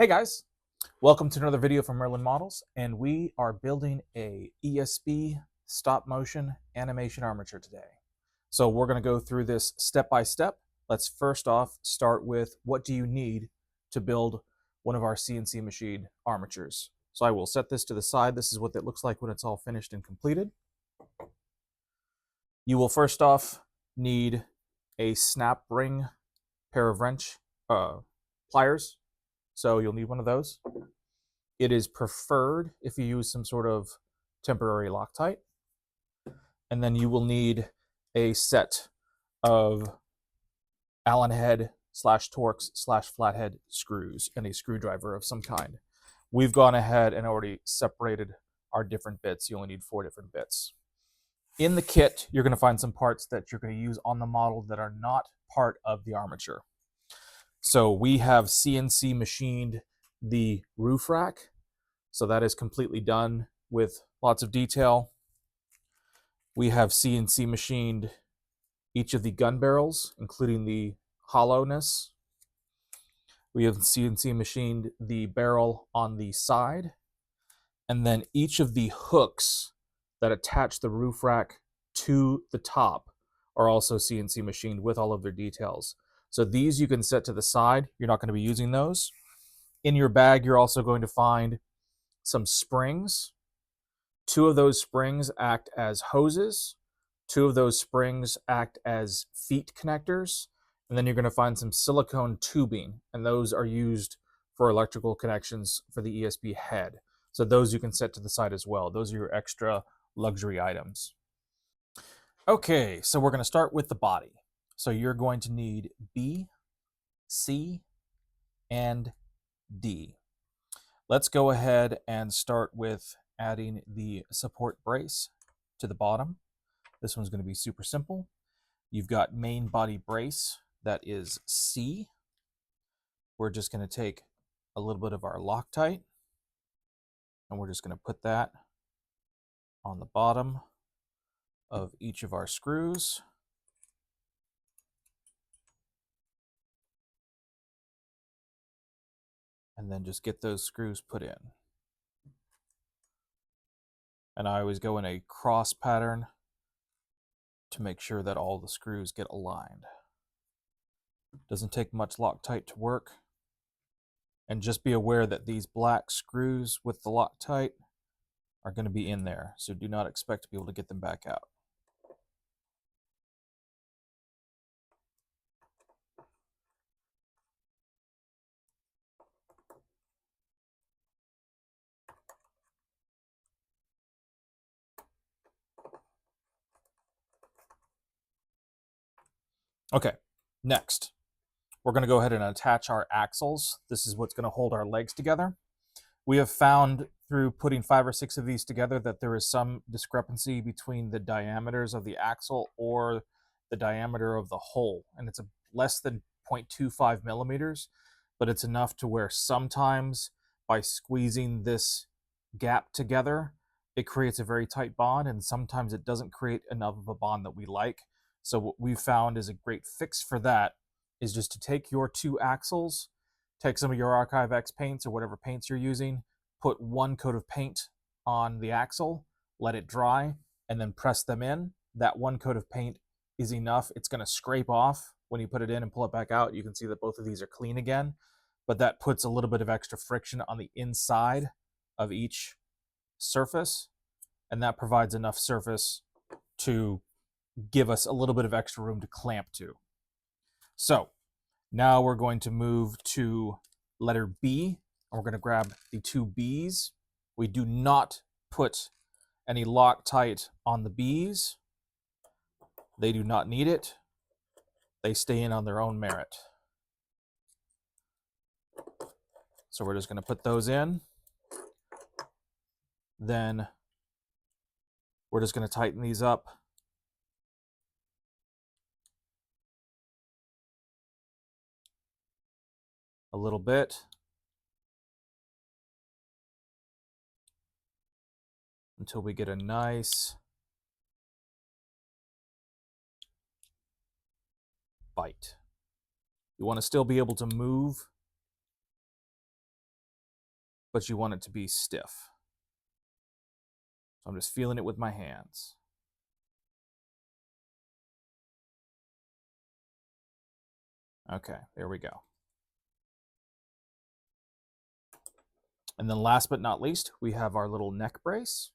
Hey guys, welcome to another video from Merlin Models, and we are building a ESB stop motion animation armature today. So we're going to go through this step by step. Let's first off start with what do you need to build one of our CNC machined armatures. So I will set this to the side. This is what it looks like when it's all finished and completed. You will first off need a snap ring pair of wrench pliers. So you'll need one of those. It is preferred if you use some sort of temporary Loctite. And then you will need a set of Allen head / Torx / flathead screws and a screwdriver of some kind. We've gone ahead and already separated our different bits. You only need 4 different bits. In the kit, you're going to find some parts that you're going to use on the model that are not part of the armature. So we have CNC machined the roof rack. So that is completely done with lots of detail. We have CNC machined each of the gun barrels, including the hollowness. We have CNC machined the barrel on the side. And then each of the hooks that attach the roof rack to the top are also CNC machined with all of their details. So these you can set to the side. You're not going to be using those. In your bag, you're also going to find some springs. 2 of those springs act as hoses. 2 of those springs act as feet connectors. And then you're going to find some silicone tubing, and those are used for electrical connections for the ESB head. So those you can set to the side as well. Those are your extra luxury items. Okay, so we're going to start with the body. So you're going to need B, C, and D. Let's go ahead and start with adding the support brace to the bottom. This one's going to be super simple. You've got main body brace, that is C. We're just going to take a little bit of our Loctite, and we're just going to put that on the bottom of each of our screws. And then just get those screws put in. And I always go in a cross pattern to make sure that all the screws get aligned. Doesn't take much Loctite to work. And just be aware that these black screws with the Loctite are going to be in there, so do not expect to be able to get them back out. Okay, next, we're going to go ahead and attach our axles. This is what's going to hold our legs together. We have found through putting 5 or 6 of these together that there is some discrepancy between the diameters of the axle or the diameter of the hole, and it's less than 0.25 millimeters, but it's enough to where sometimes by squeezing this gap together, it creates a very tight bond, and sometimes it doesn't create enough of a bond that we like. So what we've found is a great fix for that is just to take your 2 axles, take some of your Archive X paints or whatever paints you're using, put 1 coat of paint on the axle, let it dry, and then press them in. That 1 coat of paint is enough. It's going to scrape off when you put it in and pull it back out. You can see that both of these are clean again, but that puts a little bit of extra friction on the inside of each surface, and that provides enough surface to give us a little bit of extra room to clamp to. So now we're going to move to letter B, and we're going to grab the 2 B's. We do not put any Loctite on the B's. They do not need it. They stay in on their own merit. So we're just going to put those in. Then we're just going to tighten these up. A little bit. Until we get a nice bite. You want to still be able to move but you want it to be stiff. So I'm just feeling it with my hands. Okay, there we go. And then last but not least, we have our little neck brace.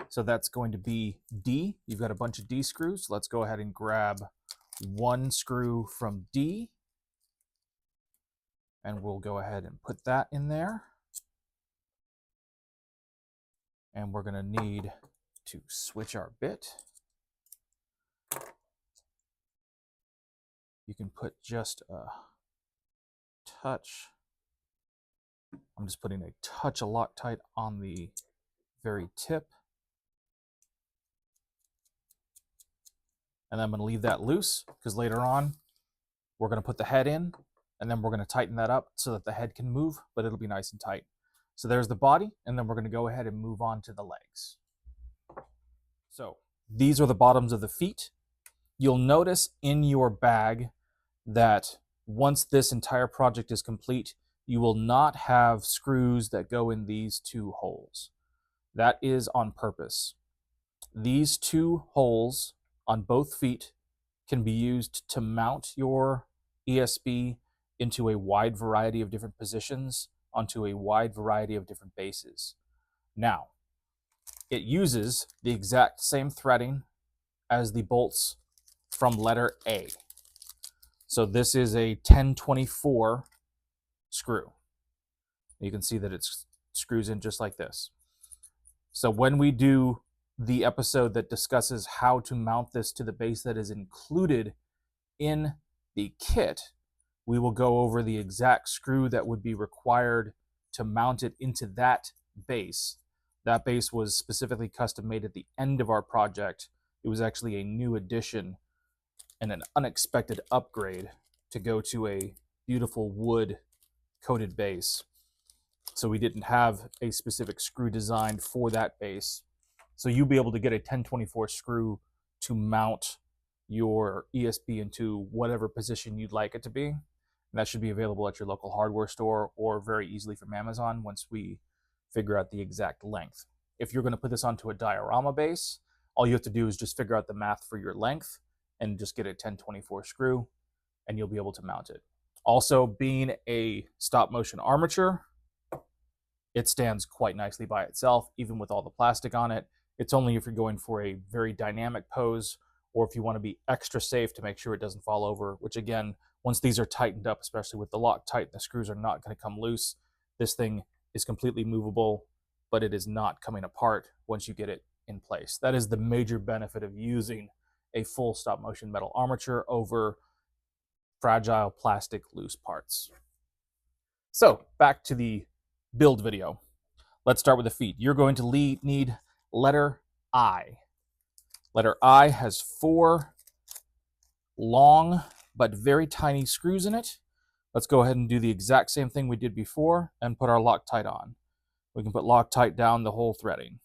So that's going to be D. You've got a bunch of D screws. Let's go ahead and grab one screw from D. And we'll go ahead and put that in there. And we're going to need to switch our bit. You can put just a touch. I'm just putting a touch of Loctite on the very tip. And then I'm going to leave that loose because later on we're going to put the head in and then we're going to tighten that up so that the head can move, but it'll be nice and tight. So there's the body, and then we're going to go ahead and move on to the legs. So these are the bottoms of the feet. You'll notice in your bag that once this entire project is complete, you will not have screws that go in these two holes. That is on purpose. These two holes on both feet can be used to mount your ESB into a wide variety of different positions onto a wide variety of different bases. Now, it uses the exact same threading as the bolts from letter A. So this is a 1024 screw. You can see that it screws in just like this. So when we do the episode that discusses how to mount this to the base that is included in the kit, we will go over the exact screw that would be required to mount it into that base. That base was specifically custom made at the end of our project. It was actually a new addition and an unexpected upgrade to go to a beautiful wood coated base. So we didn't have a specific screw designed for that base. So you'll be able to get a 1024 screw to mount your ESB into whatever position you'd like it to be. And that should be available at your local hardware store or very easily from Amazon once we figure out the exact length. If you're going to put this onto a diorama base, all you have to do is just figure out the math for your length and just get a 1024 screw and you'll be able to mount it. Also, being a stop motion armature, it stands quite nicely by itself, even with all the plastic on it. It's only if you're going for a very dynamic pose or if you want to be extra safe to make sure it doesn't fall over, which again, once these are tightened up, especially with the Loctite, the screws are not going to come loose. This thing is completely movable, but it is not coming apart once you get it in place. That is the major benefit of using a full stop motion metal armature over fragile plastic loose parts. So back to the build video. Let's start with the feet. You're going to need letter I. Letter I has 4 long but very tiny screws in it. Let's go ahead and do the exact same thing we did before and put our Loctite on. We can put Loctite down the whole threading.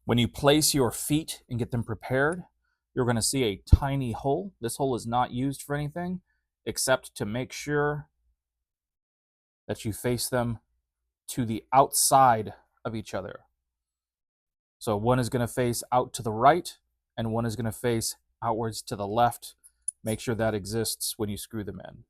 When you place your feet and get them prepared, you're going to see a tiny hole. This hole is not used for anything except to make sure that you face them to the outside of each other. So one is going to face out to the right and one is going to face outwards to the left. Make sure that exists when you screw them in.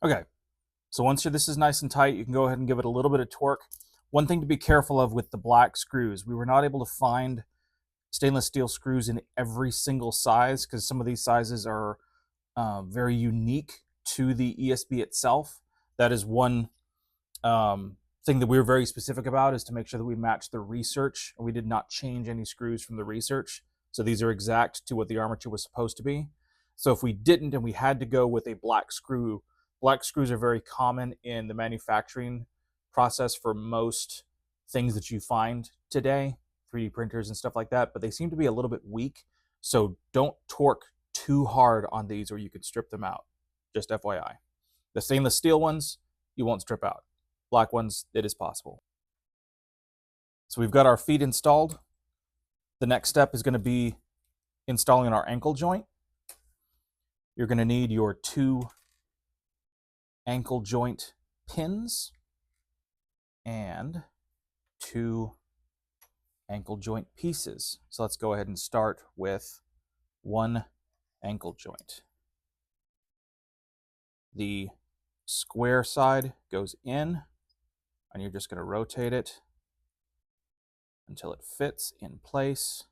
Okay, so once this is nice and tight, you can go ahead and give it a little bit of torque. One thing to be careful of with the black screws, we were not able to find stainless steel screws in every single size because some of these sizes are very unique to the ESB itself. That is one thing that we were very specific about, is to make sure that we match the research, and we did not change any screws from the research. So these are exact to what the armature was supposed to be. So if we didn't and we had to go with a black screw, black screws are very common in the manufacturing process for most things that you find today, 3D printers and stuff like that, but they seem to be a little bit weak. So don't torque too hard on these or you could strip them out. Just FYI. The stainless steel ones, you won't strip out. Black ones, it is possible. So we've got our feet installed. The next step is going to be installing our ankle joint. You're going to need your 2 ankle joint pins and 2 ankle joint pieces. So let's go ahead and start with 1 ankle joint. The square side goes in, and you're just going to rotate it until it fits in place.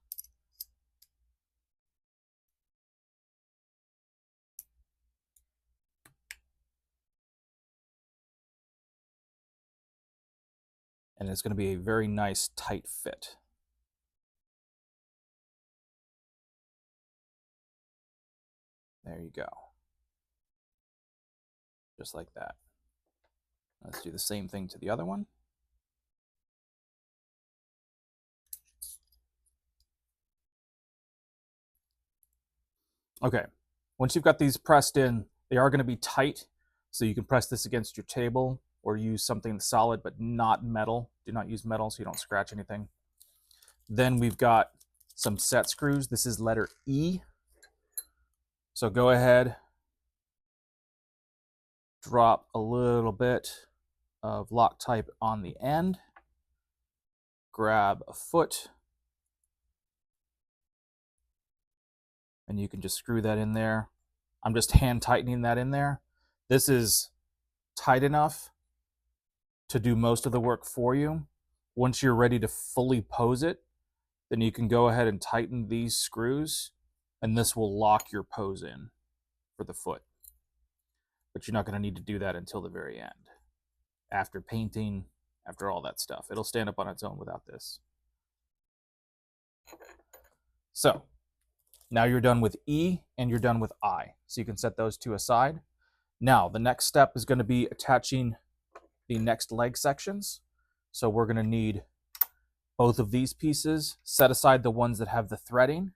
And it's going to be a very nice tight fit. There you go. Just like that. Let's do the same thing to the other one. Okay, once you've got these pressed in, they are going to be tight, so you can press this against your table or use something solid but not metal. Do not use metal so you don't scratch anything. Then we've got some set screws. This is letter E. So go ahead, drop a little bit of Loctite on the end, grab a foot, and you can just screw that in there. I'm just hand tightening that in there. This is tight enough to do most of the work for you. Once you're ready to fully pose it, then you can go ahead and tighten these screws, and this will lock your pose in for the foot. But you're not going to need to do that until the very end. After painting, after all that stuff. It'll stand up on its own without this. So, now you're done with E and you're done with I. So you can set those 2 aside. Now, the next step is going to be attaching the next leg sections. So we're going to need both of these pieces. Set aside the ones that have the threading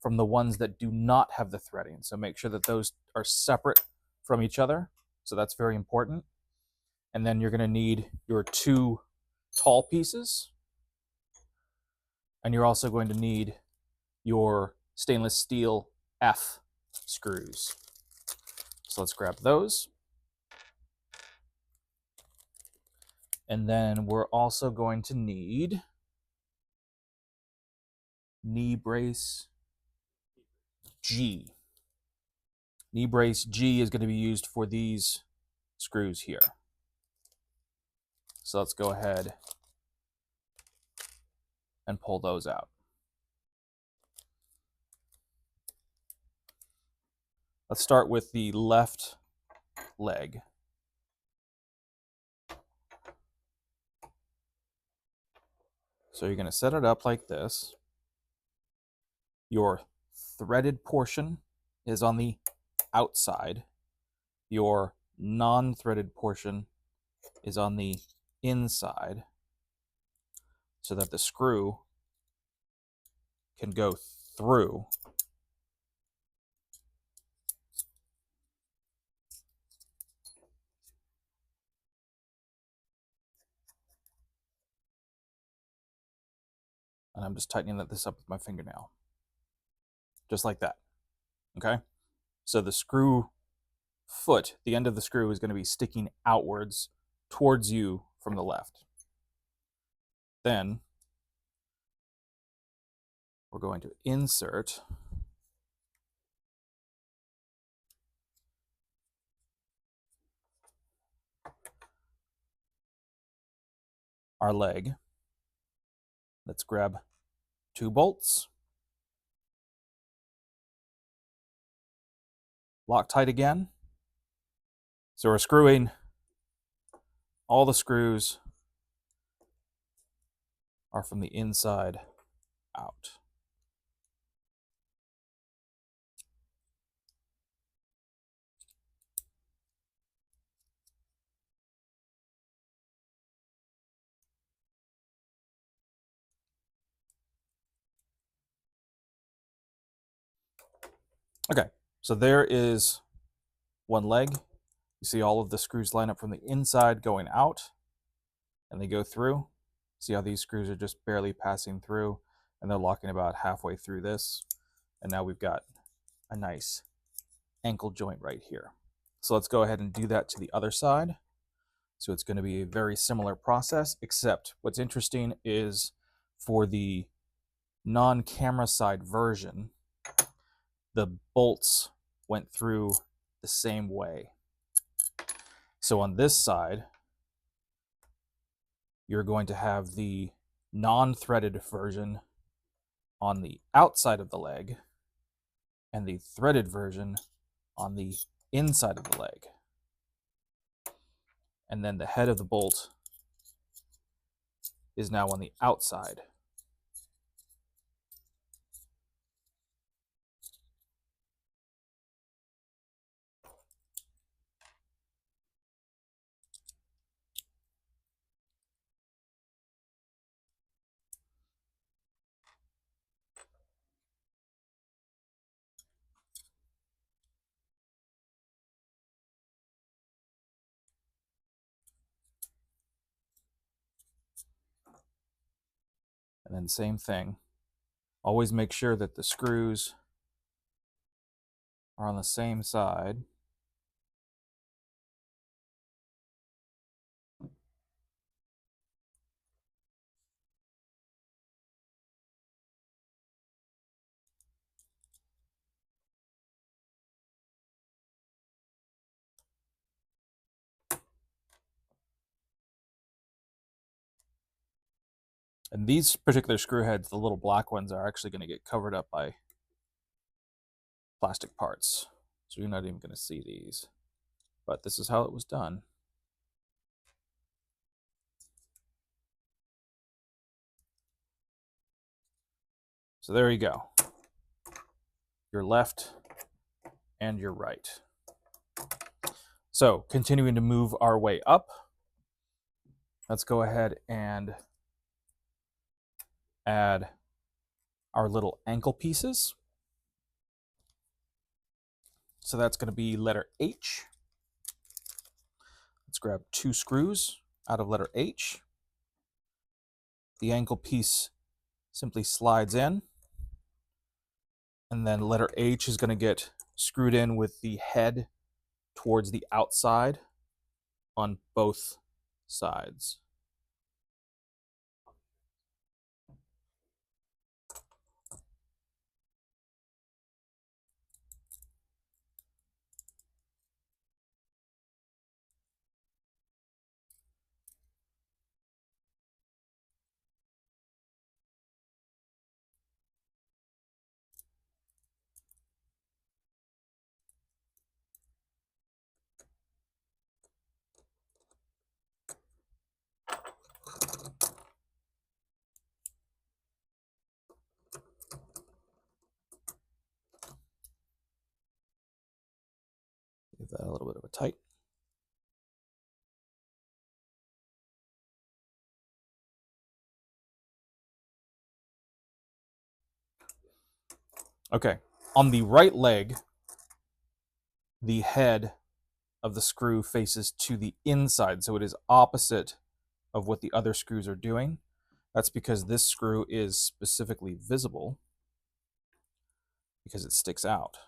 from the ones that do not have the threading. So make sure that those are separate from each other. So that's very important. And then you're going to need your 2 tall pieces. And you're also going to need your stainless steel F screws. So let's grab those. And then we're also going to need knee brace G. Knee brace G is going to be used for these screws here. So let's go ahead and pull those out. Let's start with the left leg. So you're going to set it up like this. Your threaded portion is on the outside. Your non-threaded portion is on the inside, so that the screw can go through. And I'm just tightening this up with my fingernail. Just like that. Okay? So the screw foot, the end of the screw is going to be sticking outwards towards you from the left. Then we're going to insert our leg. Let's grab 2 bolts. Loctite again. So we're screwing all the screws are from the inside out. Okay, so there is one leg. You see all of the screws line up from the inside going out, and they go through. See how these screws are just barely passing through, and they're locking about halfway through this. And now we've got a nice ankle joint right here. So let's go ahead and do that to the other side. So it's going to be a very similar process, except what's interesting is for the non-camera side version, the bolts went through the same way. So on this side, you're going to have the non-threaded version on the outside of the leg and the threaded version on the inside of the leg. And then the head of the bolt is now on the outside. And then same thing. Always make sure that the screws are on the same side. And these particular screw heads, the little black ones, are actually going to get covered up by plastic parts. So you're not even going to see these. But this is how it was done. So there you go. Your left and your right. So continuing to move our way up, let's go ahead and add our little ankle pieces. So that's going to be letter H. Let's grab 2 screws out of letter H. The ankle piece simply slides in, and then letter H is going to get screwed in with the head towards the outside on both sides. Give that a little bit of a tight. Okay, on the right leg, the head of the screw faces to the inside, so it is opposite of what the other screws are doing. That's because this screw is specifically visible because it sticks out.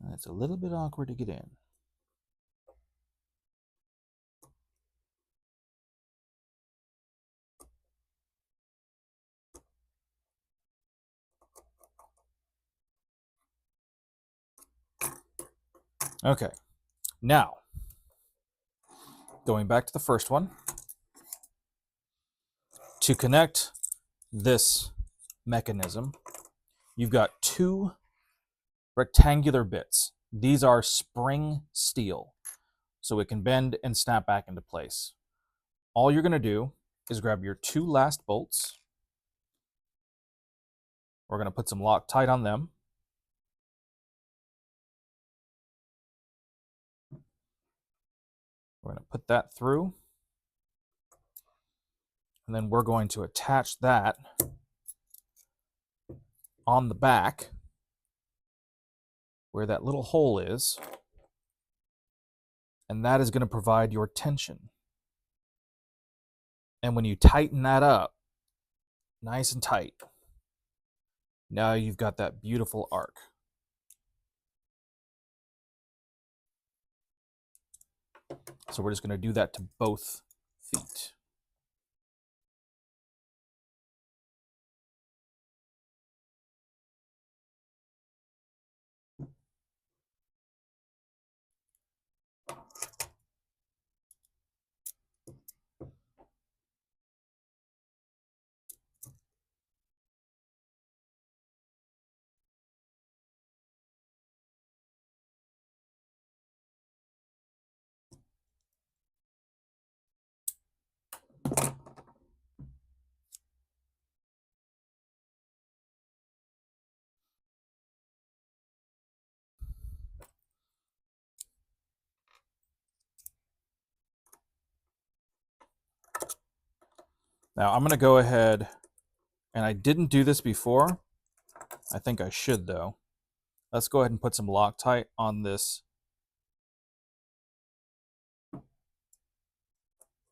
And it's a little bit awkward to get in. Okay, now going back to the first one, to connect this mechanism, you've got two rectangular bits. These are spring steel, so it can bend and snap back into place. All you're going to do is grab your two last bolts. We're going to put some Loctite on them. We're going to put that through. And then we're going to attach that on the back where that little hole is. And that is going to provide your tension. And when you tighten that up, nice and tight, now you've got that beautiful arc. So we're just going to do that to both feet. Now I'm going to go ahead, and I didn't do this before. I think I should though. Let's go ahead and put some Loctite on this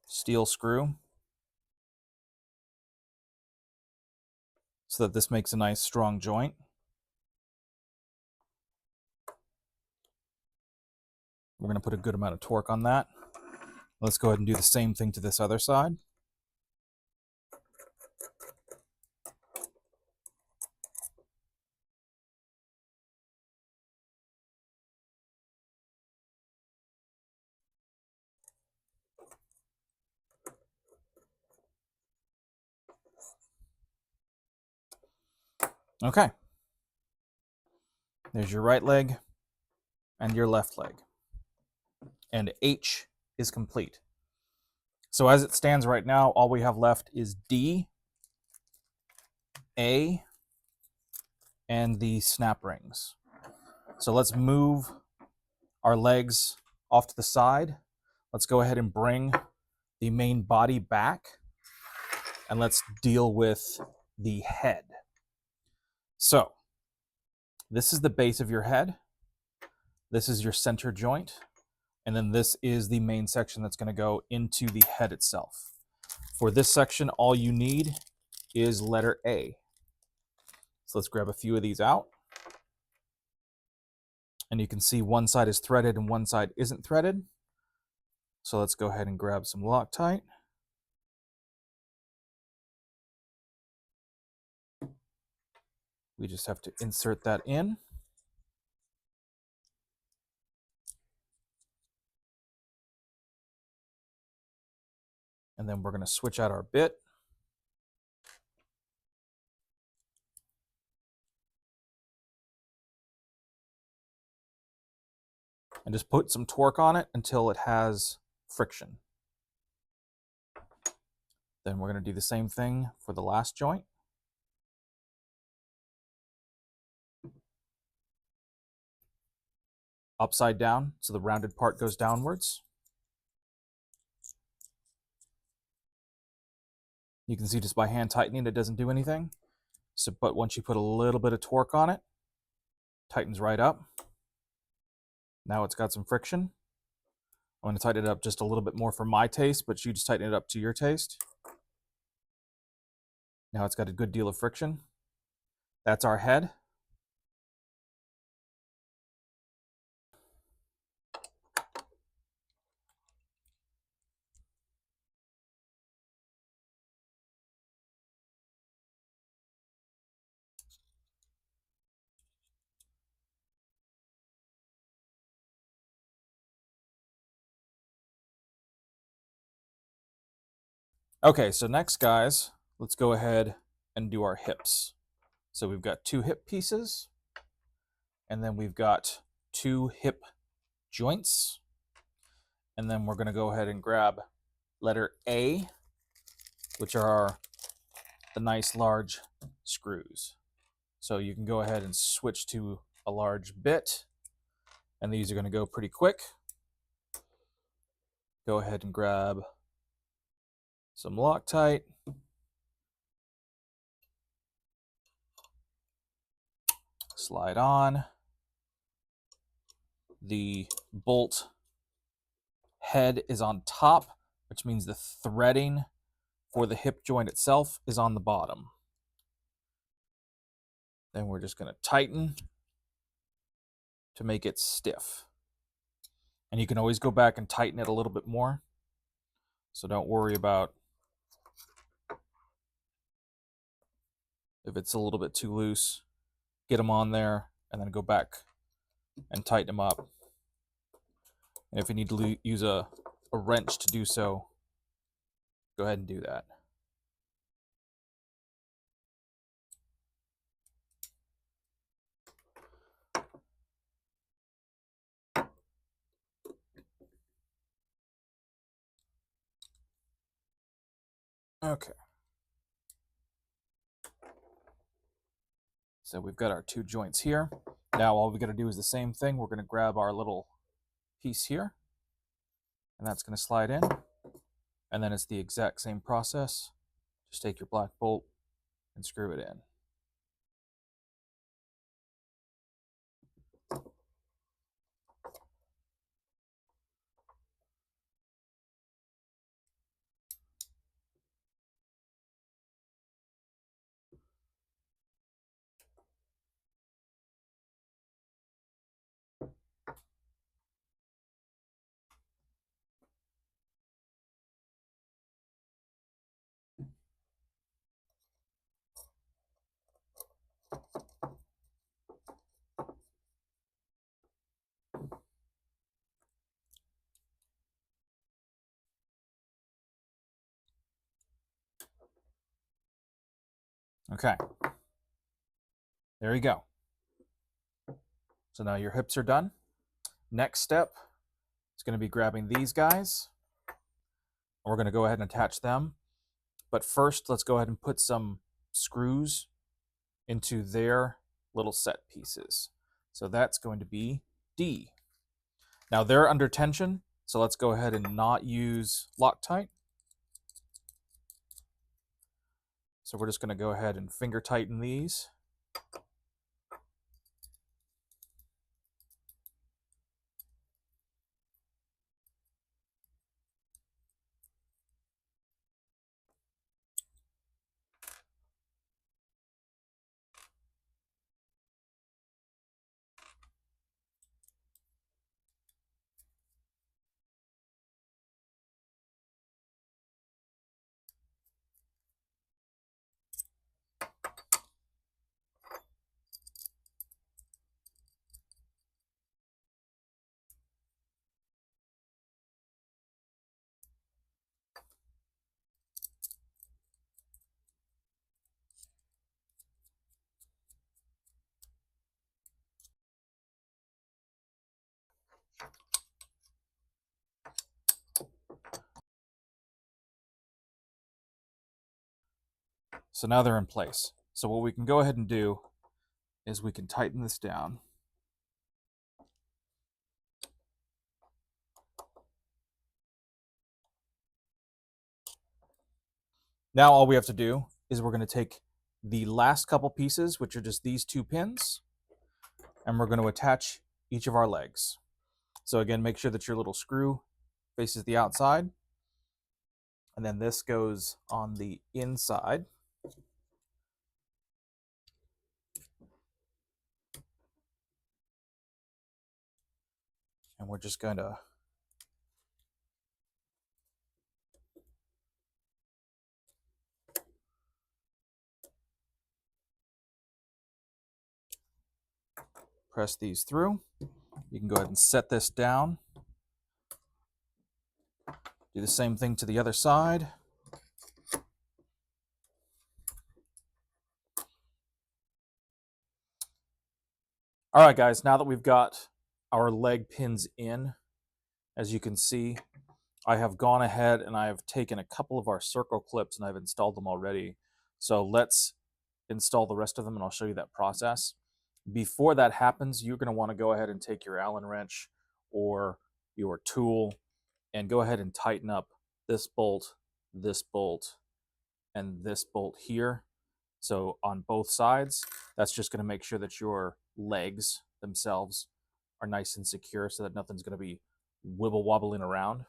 steel screw so that this makes a nice strong joint. We're going to put a good amount of torque on that. Let's go ahead and do the same thing to this other side. Okay. There's your right leg and your left leg. And H is complete. So as it stands right now, all we have left is D, A, and the snap rings. So let's move our legs off to the side. Let's go ahead and bring the main body back, and let's deal with the head. So this is the base of your head. This is your center joint. And then this is the main section that's going to go into the head itself. For this section, all you need is letter A. So let's grab a few of these out. And you can see one side is threaded and one side isn't threaded. So let's go ahead and grab some Loctite. We just have to insert that in. And then we're going to switch out our bit. And just put some torque on it until it has friction. Then we're going to do the same thing for the last joint. Upside down, so the rounded part goes downwards. You can see just by hand tightening, it doesn't do anything. So, but once you put a little bit of torque on it, tightens right up. Now it's got some friction. I'm going to tighten it up just a little bit more for my taste, but you just tighten it up to your taste. Now it's got a good deal of friction. That's our head. Okay, so next, guys, let's go ahead and do our hips. So we've got 2 hip pieces, and then we've got 2 hip joints, and then we're going to go ahead and grab letter A, which are the nice large screws. So you can go ahead and switch to a large bit, and these are going to go pretty quick. Go ahead and grab some Loctite. Slide on. The bolt head is on top, which means the threading for the hip joint itself is on the bottom. Then we're just going to tighten to make it stiff. And you can always go back and tighten it a little bit more. So don't worry about if it's a little bit too loose. Get them on there and then go back and tighten them up. And if you need to use a wrench to do so, go ahead and do that. Okay. So we've got our 2 joints here. Now all we got to do is the same thing. We're going to grab our little piece here, and that's going to slide in. And then it's the exact same process. Just take your black bolt and screw it in. Okay. There you go. So now your hips are done. Next step is going to be grabbing these guys. We're going to go ahead and attach them. But first, let's go ahead and put some screws into their little set pieces. So that's going to be D. Now they're under tension, so let's go ahead and not use Loctite. So we're just going to go ahead and finger tighten these. So now they're in place. So what we can go ahead and do is we can tighten this down. Now all we have to do is we're going to take the last couple pieces, which are just these 2 pins, and we're going to attach each of our legs. So again, make sure that your little screw faces the outside, and then this goes on the inside. And we're just going to press these through. You can go ahead and set this down. Do the same thing to the other side. All right, guys, now that we've got our leg pins in, as you can see, I have gone ahead and I have taken a couple of our circle clips and I've installed them already. So let's install the rest of them and I'll show you that process. Before that happens, you're going to want to go ahead and take your Allen wrench or your tool and go ahead and tighten up this bolt, and this bolt here. So on both sides, that's just going to make sure that your legs themselves are nice and secure so that nothing's going to be wibble wobbling around.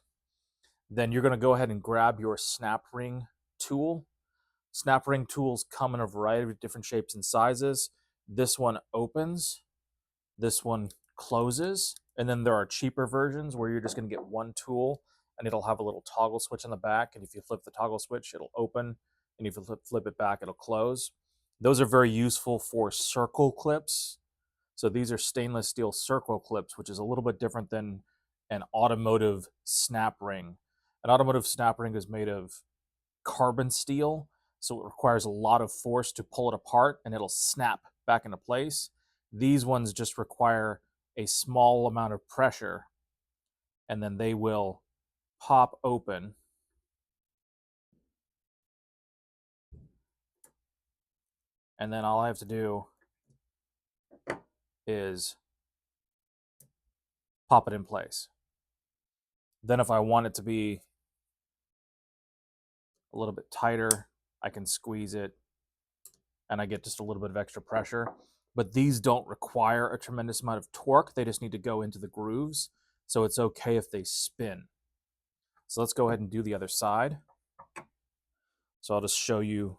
Then you're going to go ahead and grab your snap ring tool. Snap ring tools come in a variety of different shapes and sizes. This one opens, this one closes, and then there are cheaper versions where you're just going to get one tool and it'll have a little toggle switch on the back, and if you flip the toggle switch it'll open, and if you flip it back it'll close. Those are very useful for circle clips. So these are stainless steel circle clips, which is a little bit different than an automotive snap ring. An automotive snap ring is made of carbon steel, so it requires a lot of force to pull it apart and it'll snap back into place. These ones just require a small amount of pressure and then they will pop open. And then all I have to do is pop it in place. Then if I want it to be a little bit tighter, I can squeeze it and I get just a little bit of extra pressure. But these don't require a tremendous amount of torque. They just need to go into the grooves. So it's okay if they spin. So let's go ahead and do the other side. So I'll just show you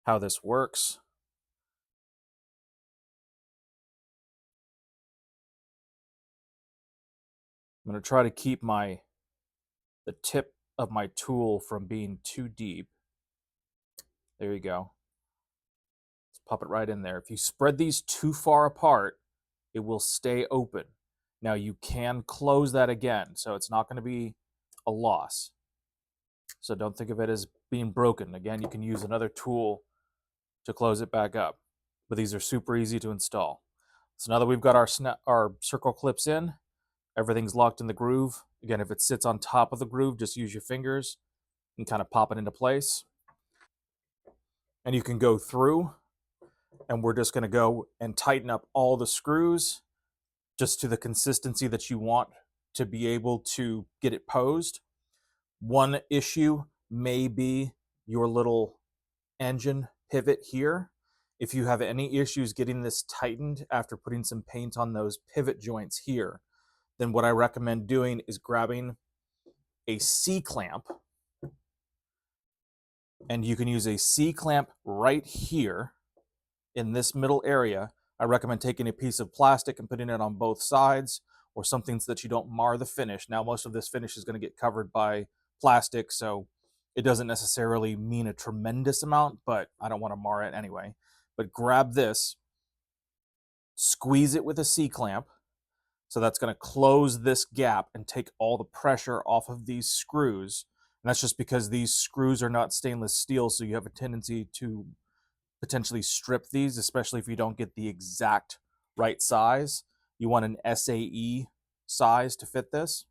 how this works. I'm going to try to keep the tip of my tool from being too deep. There you go. Let's pop it right in there. If you spread these too far apart, it will stay open. Now you can close that again, so it's not going to be a loss. So don't think of it as being broken. Again, you can use another tool to close it back up. But these are super easy to install. So now that we've got our circle clips in, everything's locked in the groove. Again, if it sits on top of the groove, just use your fingers and kind of pop it into place. And you can go through, and we're just going to go and tighten up all the screws just to the consistency that you want to be able to get it posed. One issue may be your little engine pivot here. If you have any issues getting this tightened after putting some paint on those pivot joints here, then what I recommend doing is grabbing a C-clamp, and you can use a C-clamp right here in this middle area. I recommend taking a piece of plastic and putting it on both sides, or something so that you don't mar the finish. Now, most of this finish is going to get covered by plastic, so it doesn't necessarily mean a tremendous amount, but I don't want to mar it anyway. But grab this, squeeze it with a C-clamp, so that's going to close this gap and take all the pressure off of these screws. And that's just because these screws are not stainless steel, so you have a tendency to potentially strip these, especially if you don't get the exact right size. You want an SAE size to fit this.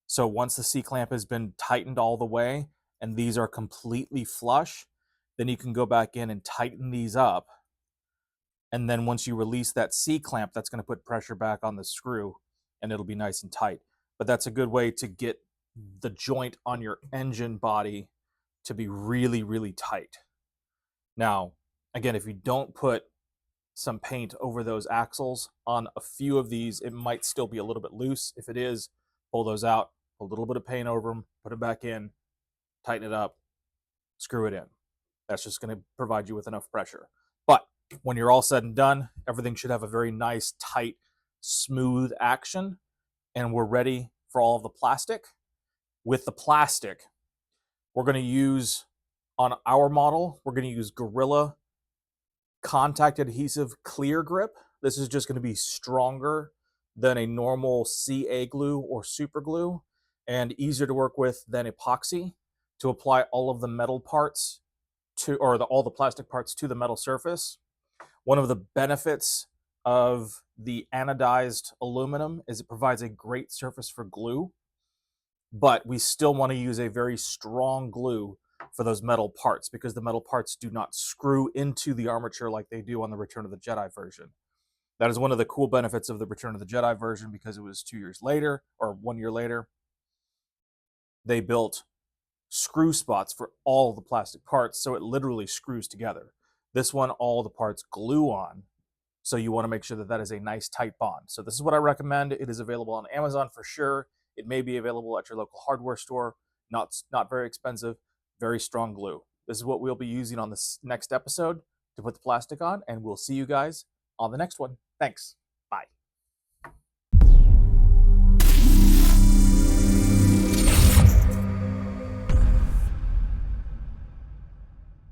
So once the C-clamp has been tightened all the way and these are completely flush, then you can go back in and tighten these up. And then once you release that C-clamp, that's going to put pressure back on the screw and it'll be nice and tight. But that's a good way to get the joint on your engine body to be really, really tight. Now, again, if you don't put some paint over those axles on a few of these, it might still be a little bit loose. If it is, pull those out, put a little bit of paint over them, put it back in, tighten it up, screw it in. That's just going to provide you with enough pressure. But when you're all said and done, everything should have a very nice, tight, smooth action, and we're ready for all of the plastic. With the plastic, we're going to use, on our model, we're going to use Gorilla Contact Adhesive Clear Grip. This is just going to be stronger than a normal CA glue or super glue, and easier to work with than epoxy to apply all of the metal parts to, or all the plastic parts to the metal surface. One of the benefits of the anodized aluminum is it provides a great surface for glue, but we still want to use a very strong glue for those metal parts because the metal parts do not screw into the armature like they do on the Return of the Jedi version. That is one of the cool benefits of the Return of the Jedi version because it was 2 years later or 1 year later. They built screw spots for all the plastic parts, so it literally screws together. This one, all the parts glue on, so you want to make sure that that is a nice tight bond. So this is what I recommend. It is available on Amazon for sure. It may be available at your local hardware store. Not very expensive, very strong glue. This is what we'll be using on this next episode to put the plastic on, and we'll see you guys on the next one. Thanks.